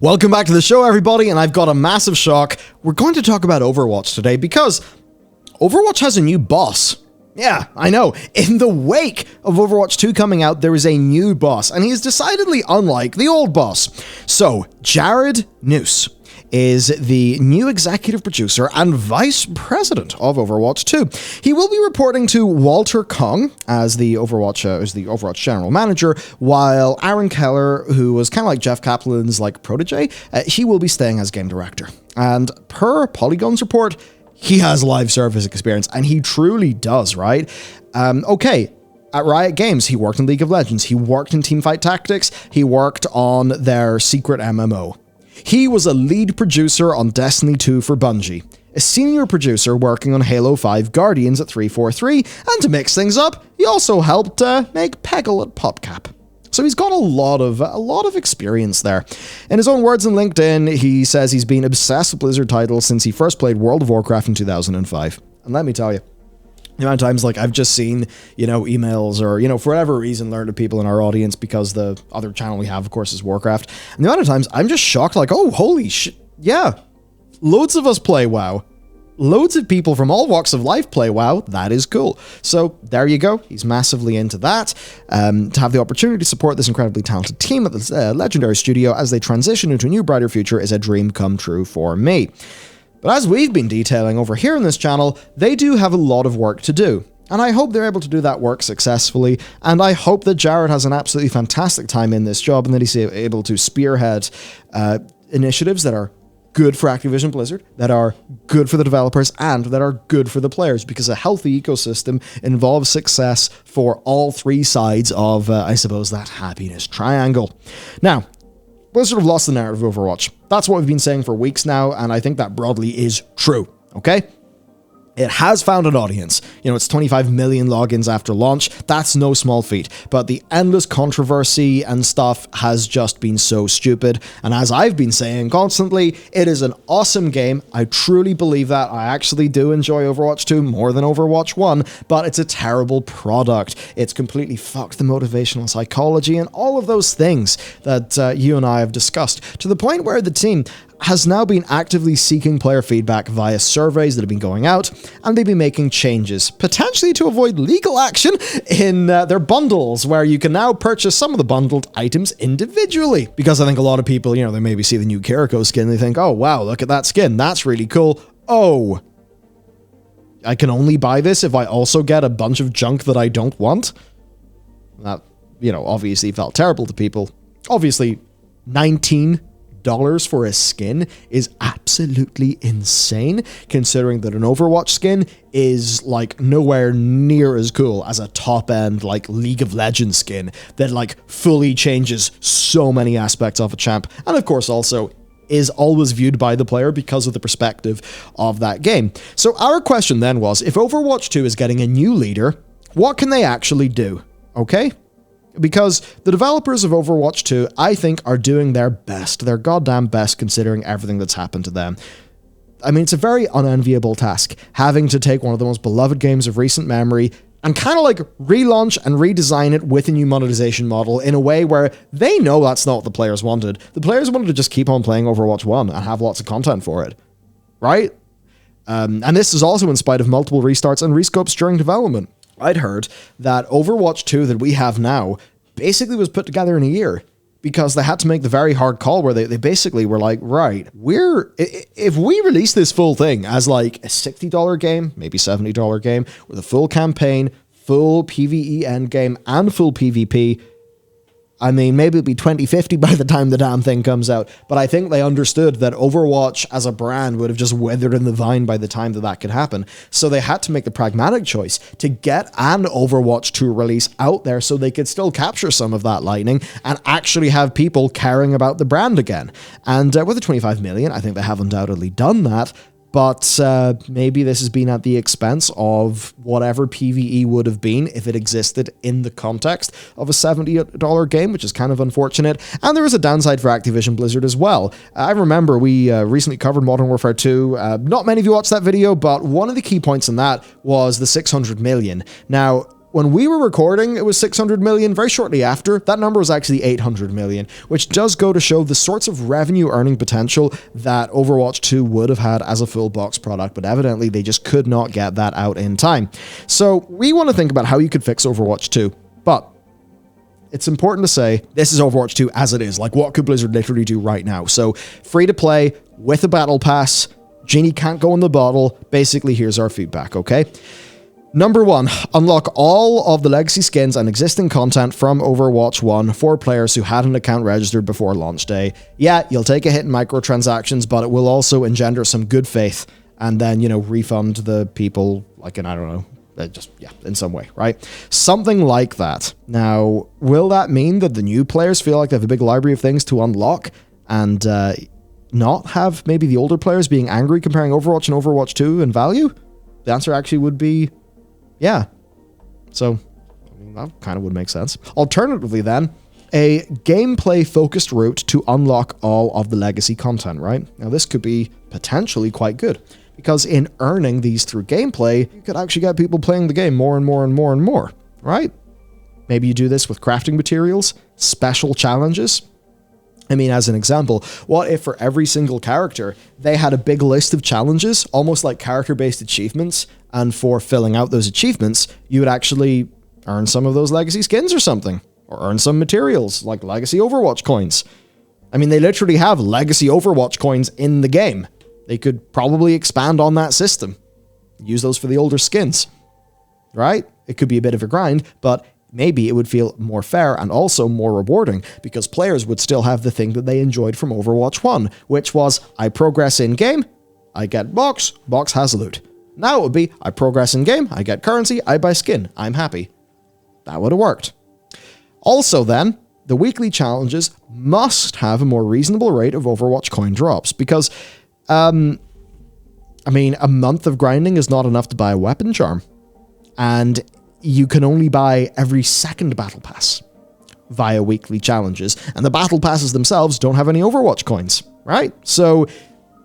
Welcome back to the show, everybody, and I've got a massive shock. We're going to talk about Overwatch today because Overwatch has a new boss. Yeah, I know. In the wake of Overwatch 2 coming out, there is a new boss, and he is decidedly unlike the old boss. So, Jared Noose is the new executive producer and vice president of Overwatch 2. He will be reporting to Walter Kong as the Overwatch general manager, while Aaron Keller, who was kind of like Jeff Kaplan's protege, he will be staying as game director. And per Polygon's report, he has live service experience, and he truly does, right? Okay. At Riot Games, he worked in League of Legends, he worked in Teamfight Tactics, he worked on their secret MMO. He was a lead producer on Destiny 2 for Bungie, a senior producer working on Halo 5 Guardians at 343, and to mix things up, he also helped make Peggle at PopCap. So he's got a lot of experience there. In his own words on LinkedIn, he says he's been obsessed with Blizzard titles since he first played World of Warcraft in 2005. And let me tell you, the amount of times I've just seen, emails or, for whatever reason, learned of people in our audience because the other channel we have, of course, is Warcraft. And the amount of times I'm just shocked, oh, holy shit, yeah, loads of us play WoW. Loads of people from all walks of life play WoW. That is cool. So there you go. He's massively into that. To have the opportunity to support this incredibly talented team at the legendary studio as they transition into a new brighter future is a dream come true for me. But as we've been detailing over here on this channel, they do have a lot of work to do. And I hope they're able to do that work successfully, and I hope that Jared has an absolutely fantastic time in this job and that he's able to spearhead initiatives that are good for Activision Blizzard, that are good for the developers, and that are good for the players, because a healthy ecosystem involves success for all three sides of, I suppose, that happiness triangle. Now, Blizzard have lost the narrative of Overwatch. That's what we've been saying for weeks now, and I think that broadly is true, okay? It has found an audience. It's 25 million logins after launch. That's no small feat. But the endless controversy and stuff has just been so stupid. And as I've been saying constantly, it is an awesome game. I truly believe that. I actually do enjoy Overwatch 2 more than Overwatch 1, but it's a terrible product. It's completely fucked the motivational psychology and all of those things that you and I have discussed, to the point where the team has now been actively seeking player feedback via surveys that have been going out, and they've been making changes, potentially to avoid legal action in their bundles, where you can now purchase some of the bundled items individually. Because I think a lot of people, they maybe see the new Kiriko skin, they think, oh wow, look at that skin, that's really cool. Oh, I can only buy this if I also get a bunch of junk that I don't want? That, obviously felt terrible to people. Obviously, $19 for a skin is absolutely insane, considering that an Overwatch skin is nowhere near as cool as a top-end League of Legends skin that fully changes so many aspects of a champ, and of course also is always viewed by the player because of the perspective of that game. So our question then was, if Overwatch 2 is getting a new leader, what can they actually do? Okay? Because the developers of Overwatch 2, I think, are doing their best, their goddamn best, considering everything that's happened to them. I mean, it's a very unenviable task, having to take one of the most beloved games of recent memory and kind of relaunch and redesign it with a new monetization model in a way where they know that's not what the players wanted. The players wanted to just keep on playing Overwatch 1 and have lots of content for it, right? And this is also in spite of multiple restarts and rescopes during development. I'd heard that Overwatch 2 that we have now basically was put together in a year, because they had to make the very hard call where they basically were like, right, if we release this full thing as a $60 game, maybe $70 game, with a full campaign, full PvE endgame, and full PvP, I mean, maybe it'll be 2050 by the time the damn thing comes out, but I think they understood that Overwatch as a brand would have just withered in the vine by the time that could happen. So they had to make the pragmatic choice to get an Overwatch 2 release out there so they could still capture some of that lightning and actually have people caring about the brand again. And with the 25 million, I think they have undoubtedly done that. But maybe this has been at the expense of whatever PvE would have been if it existed in the context of a $70 game, which is kind of unfortunate. And there is a downside for Activision Blizzard as well. I remember we recently covered Modern Warfare 2. Not many of you watched that video, but one of the key points in that was the 600 million. Now, when we were recording, it was 600 million. Very shortly after, that number was actually 800 million, which does go to show the sorts of revenue earning potential that Overwatch 2 would have had as a full box product, but evidently they just could not get that out in time. So we want to think about how you could fix Overwatch 2, but it's important to say this is Overwatch 2 as it is. Like, what could Blizzard literally do right now? So free to play with a battle pass, Genie can't go in the bottle. Basically, here's our feedback, okay? Number 1, unlock all of the legacy skins and existing content from Overwatch 1 for players who had an account registered before launch day. Yeah, you'll take a hit in microtransactions, but it will also engender some good faith and then, you know, refund the people, like, in, I don't know, in some way, right? Something like that. Now, will that mean that the new players feel like they have a big library of things to unlock and not have maybe the older players being angry comparing Overwatch and Overwatch 2 in value? The answer actually would be yeah. So, I mean, that kind of would make sense. Alternatively then, a gameplay-focused route to unlock all of the legacy content, right? Now, this could be potentially quite good, because in earning these through gameplay, you could actually get people playing the game more and more and more and more, right? Maybe you do this with crafting materials, special challenges. I mean, as an example, what if for every single character, they had a big list of challenges, almost like character-based achievements, and for filling out those achievements, you would actually earn some of those legacy skins or something, or earn some materials, like legacy Overwatch coins. I mean, they literally have legacy Overwatch coins in the game. They could probably expand on that system, use those for the older skins, right? It could be a bit of a grind, but maybe it would feel more fair and also more rewarding because players would still have the thing that they enjoyed from Overwatch 1, which was, I progress in-game, I get box has loot. Now it would be, I progress in-game, I get currency, I buy skin, I'm happy. That would have worked. Also then, the weekly challenges must have a more reasonable rate of Overwatch coin drops because, I mean, a month of grinding is not enough to buy a weapon charm. And you can only buy every second battle pass via weekly challenges, and the battle passes themselves don't have any Overwatch coins, right? So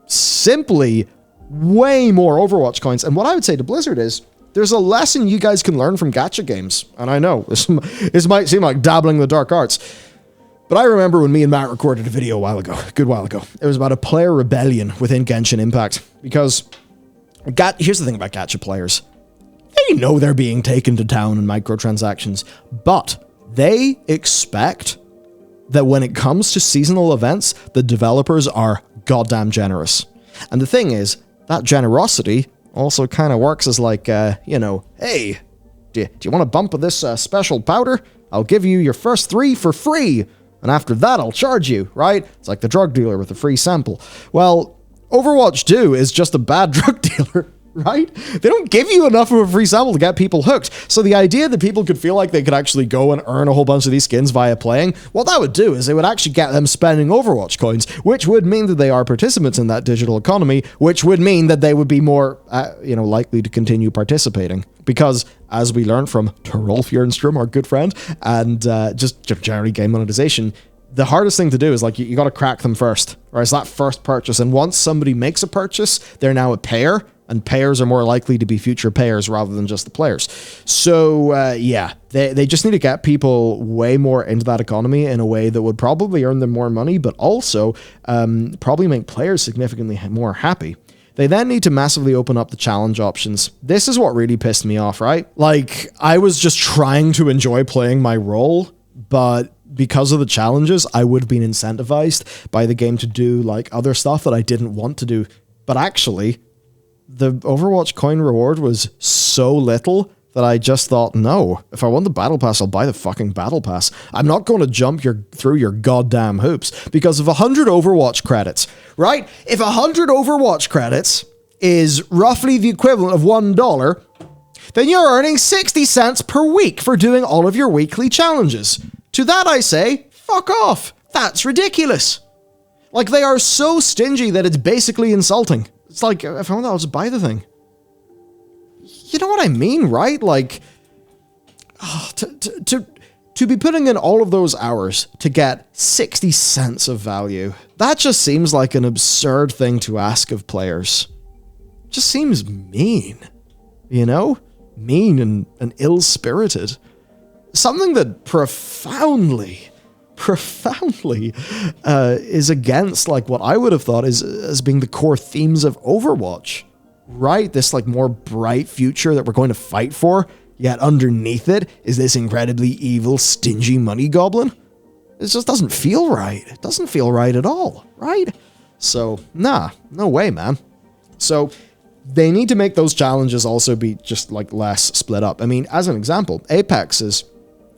simply way more Overwatch coins. And what I would say to Blizzard is, there's a lesson you guys can learn from gacha games. And I know this might seem like dabbling in the dark arts, but I remember when me and Matt recorded a video a good while ago. It was about a player rebellion within Genshin Impact, because here's the thing about gacha players. They know they're being taken to town in microtransactions, but they expect that when it comes to seasonal events, the developers are goddamn generous. And the thing is, that generosity also kind of works as like, you know, hey, do you want a bump of this special powder? I'll give you your first 3 for free, and after that I'll charge you, right? It's like the drug dealer with a free sample. Well, Overwatch 2 is just a bad drug dealer, right? They don't give you enough of a free sample to get people hooked. So the idea that people could feel like they could actually go and earn a whole bunch of these skins via playing, what that would do is it would actually get them spending Overwatch coins, which would mean that they are participants in that digital economy, which would mean that they would be more, likely to continue participating. Because, as we learned from Rolf Jernstrom, our good friend, and just generally game monetization, the hardest thing to do is, like, you got to crack them first, right? It's that first purchase. And once somebody makes a purchase, they're now a payer, and payers are more likely to be future payers rather than just the players. So, they just need to get people way more into that economy in a way that would probably earn them more money, but also probably make players significantly more happy. They then need to massively open up the challenge options. This is what really pissed me off, right? Like, I was just trying to enjoy playing my role, but because of the challenges, I would have been incentivized by the game to do, like, other stuff that I didn't want to do. But actually, the Overwatch coin reward was so little that I just thought, no, if I want the battle pass, I'll buy the fucking battle pass. I'm not going to jump through your goddamn hoops because of 100 Overwatch credits, right? If 100 Overwatch credits is roughly the equivalent of $1, then you're earning 60 cents per week for doing all of your weekly challenges. To that I say, fuck off. That's ridiculous. Like, they are so stingy that it's basically insulting. It's like, if I want that, I'll just buy the thing. You know what I mean, right? Like, to be putting in all of those hours to get 60 cents of value, that just seems like an absurd thing to ask of players. Just seems mean, you know? mean and ill-spirited. Something that profoundly is against like what I would have thought is as being the core themes of Overwatch, right? This like more bright future that we're going to fight for, yet underneath it is this incredibly evil, stingy money goblin. It just doesn't feel right. It doesn't feel right at all, right? So, nah, no way, man. So, they need to make those challenges also be just like less split up. I mean, as an example, Apex's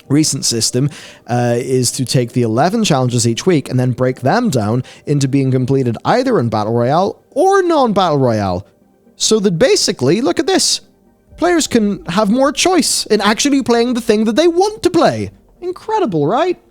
recent system is to take the 11 challenges each week and then break them down into being completed either in Battle Royale or non-Battle Royale. So that basically, look at this. Players can have more choice in actually playing the thing that they want to play. Incredible, right?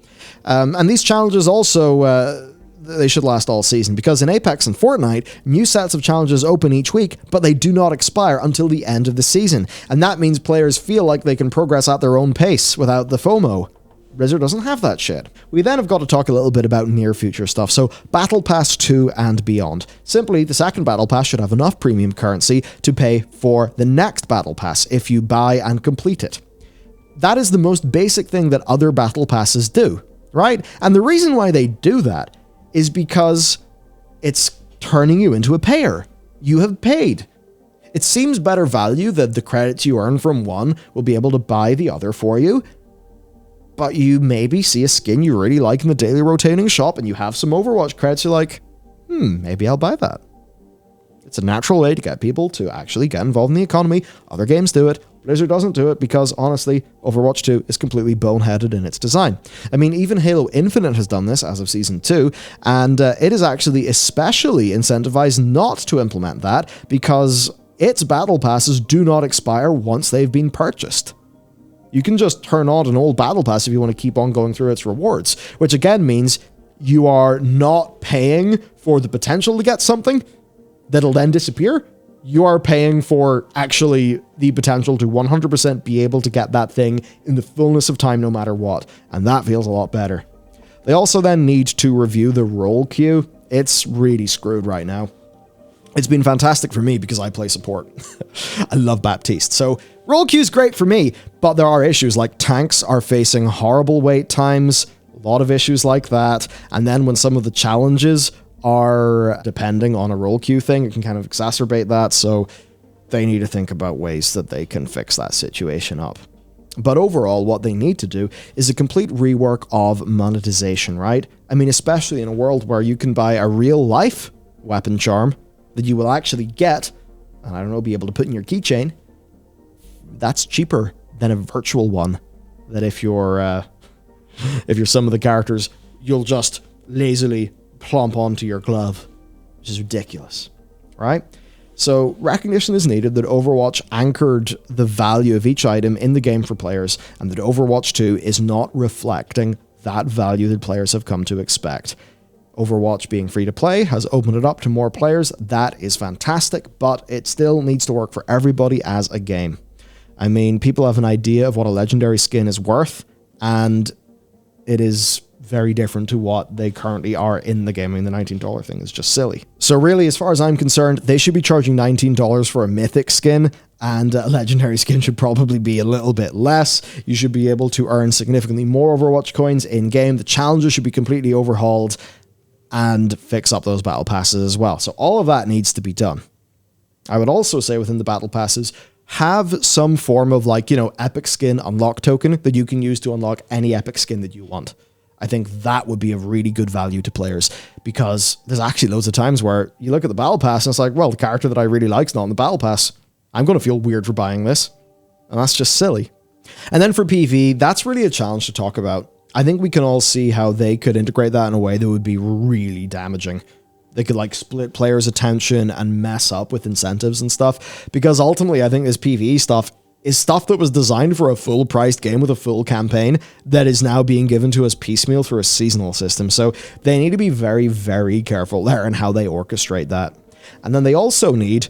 And these challenges also, they should last all season, because in Apex and Fortnite, new sets of challenges open each week, but they do not expire until the end of the season. And that means players feel like they can progress at their own pace without the FOMO. Blizzard doesn't have that shit. We then have got to talk a little bit about near future stuff, so Battle Pass 2 and beyond. Simply, the second Battle Pass should have enough premium currency to pay for the next Battle Pass if you buy and complete it. That is the most basic thing that other Battle Passes do, right? And the reason why they do that is because it's turning you into a payer. You have paid. It seems better value that the credits you earn from one will be able to buy the other for you, but you maybe see a skin you really like in the daily rotating shop and you have some Overwatch credits, you're like, maybe I'll buy that. It's a natural way to get people to actually get involved in the economy. Other games do it. Blizzard doesn't do it because, honestly, Overwatch 2 is completely boneheaded in its design. I mean, even Halo Infinite has done this as of Season 2, and it is actually especially incentivized not to implement that because its battle passes do not expire once they've been purchased. You can just turn on an old battle pass if you want to keep on going through its rewards, which again means you are not paying for the potential to get something that'll then disappear. You are paying for actually the potential to 100% be able to get that thing in the fullness of time no matter what, and that feels a lot better. They also then need to review the role queue. It's really screwed right now. It's been fantastic for me because I play support. I love Baptiste. So role queue is great for me, but there are issues like tanks are facing horrible wait times, a lot of issues like that, and then when some of the challenges are depending on a role queue thing, it can kind of exacerbate that, so they need to think about ways that they can fix that situation up. But overall, what they need to do is a complete rework of monetization, right? I mean, especially in a world where you can buy a real-life weapon charm that you will actually get, and I don't know, be able to put in your keychain, that's cheaper than a virtual one, that if you're some of the characters, you'll just lazily plump onto your glove, which is ridiculous, right? So recognition is needed that Overwatch anchored the value of each item in the game for players, and that Overwatch 2 is not reflecting that value that players have come to expect. Overwatch being free to play has opened it up to more players. That is fantastic, but it still needs to work for everybody as a game. I mean, people have an idea of what a legendary skin is worth, and it is very different to what they currently are in the game. I mean, the $19 thing is just silly. So really, as far as I'm concerned, they should be charging $19 for a mythic skin, and a legendary skin should probably be a little bit less. You should be able to earn significantly more Overwatch coins in-game. The challenges should be completely overhauled and fix up those battle passes as well. So all of that needs to be done. I would also say within the battle passes, have some form of epic skin unlock token that you can use to unlock any epic skin that you want. I think that would be a really good value to players, because there's actually loads of times where you look at the battle pass and it's like, well, the character that I really like is not in the battle pass. I'm going to feel weird for buying this. And that's just silly. And then for PvE, that's really a challenge to talk about. I think we can all see how they could integrate that in a way that would be really damaging. They could split players' attention and mess up with incentives and stuff, because ultimately I think this PvE stuff is stuff that was designed for a full-priced game with a full campaign that is now being given to us piecemeal through a seasonal system. So they need to be very, very careful there in how they orchestrate that. And then they also need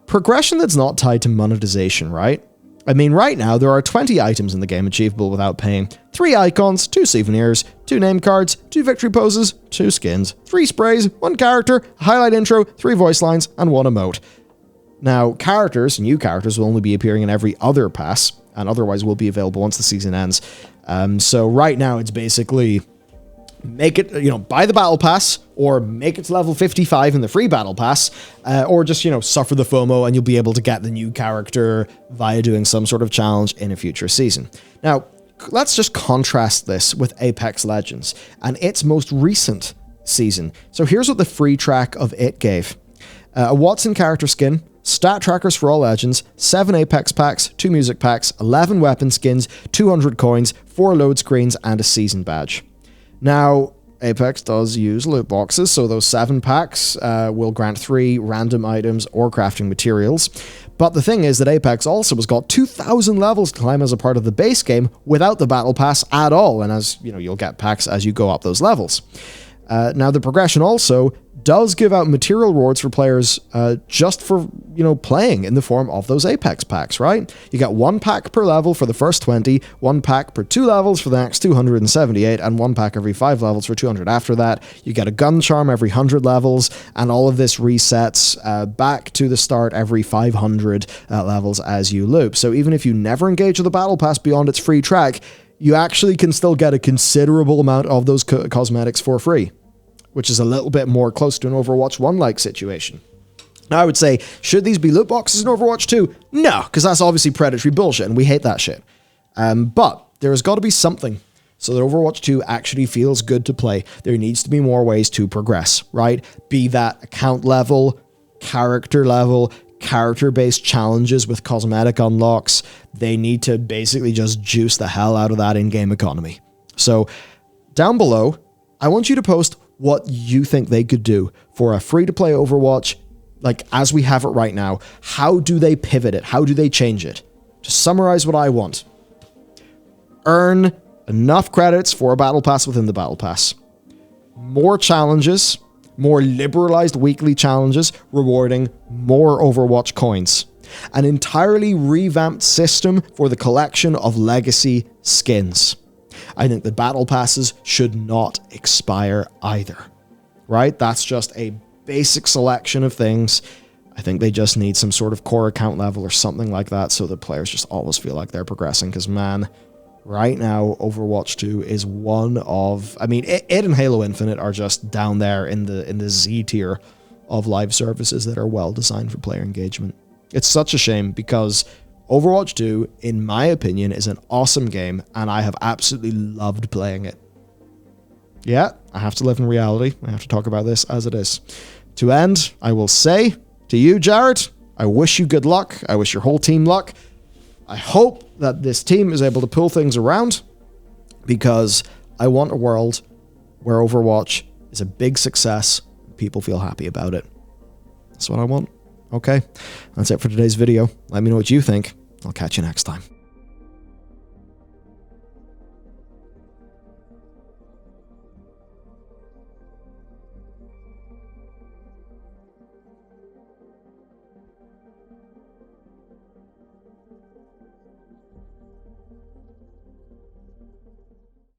progression that's not tied to monetization, right? I mean, right now, there are 20 items in the game achievable without paying. 3 icons, 2 souvenirs, 2 name cards, 2 victory poses, 2 skins, 3 sprays, 1 character, a highlight intro, 3 voice lines, and 1 emote. Now, new characters will only be appearing in every other pass, and otherwise will be available once the season ends. So right now, it's basically make it, buy the battle pass, or make it to level 55 in the free battle pass, or just, suffer the FOMO and you'll be able to get the new character via doing some sort of challenge in a future season. Now, let's just contrast this with Apex Legends and its most recent season. So here's what the free track of it gave. A Wattson character skin, stat trackers for all legends, 7 Apex packs, 2 music packs, 11 weapon skins, 200 coins, 4 load screens, and a season badge. Now, Apex does use loot boxes, so those 7 packs will grant 3 random items or crafting materials. But the thing is that Apex also has got 2,000 levels to climb as a part of the base game without the battle pass at all, and as you'll get packs as you go up those levels. Now, the progression also does give out material rewards for players just for, playing in the form of those Apex packs, right? You get 1 pack per level for the first 20, 1 pack per 2 levels for the next 278, and 1 pack every 5 levels for 200 after that. You get a gun charm every 100 levels, and all of this resets back to the start every 500 levels as you loop. So even if you never engage with the battle pass beyond its free track, you actually can still get a considerable amount of those cosmetics for free, which is a little bit more close to an Overwatch 1-like situation. Now, I would say, should these be loot boxes in Overwatch 2? No, because that's obviously predatory bullshit, and we hate that shit. But there has got to be something so that Overwatch 2 actually feels good to play. There needs to be more ways to progress, right? Be that account level, character-based challenges with cosmetic unlocks. They need to basically just juice the hell out of that in-game economy. So, down below, I want you to post what you think they could do for a free-to-play Overwatch, like as we have it right now. How do they pivot it? How do they change it? To summarize what I want. Earn enough credits for a battle pass within the battle pass. More challenges, more liberalized weekly challenges, rewarding more Overwatch coins. An entirely revamped system for the collection of legacy skins. I think the battle passes should not expire either, right? That's just a basic selection of things. I think they just need some sort of core account level or something like that so that players just always feel like they're progressing, because, man, right now, Overwatch 2 is one of... I mean, it and Halo Infinite are just down there in the Z tier of live services that are well designed for player engagement. It's such a shame because Overwatch 2, in my opinion, is an awesome game, and I have absolutely loved playing it. Yeah, I have to live in reality. I have to talk about this as it is. To end, I will say to you, Jared, I wish you good luck. I wish your whole team luck. I hope that this team is able to pull things around, because I want a world where Overwatch is a big success and people feel happy about it. That's what I want. Okay, that's it for today's video. Let me know what you think. I'll catch you next time.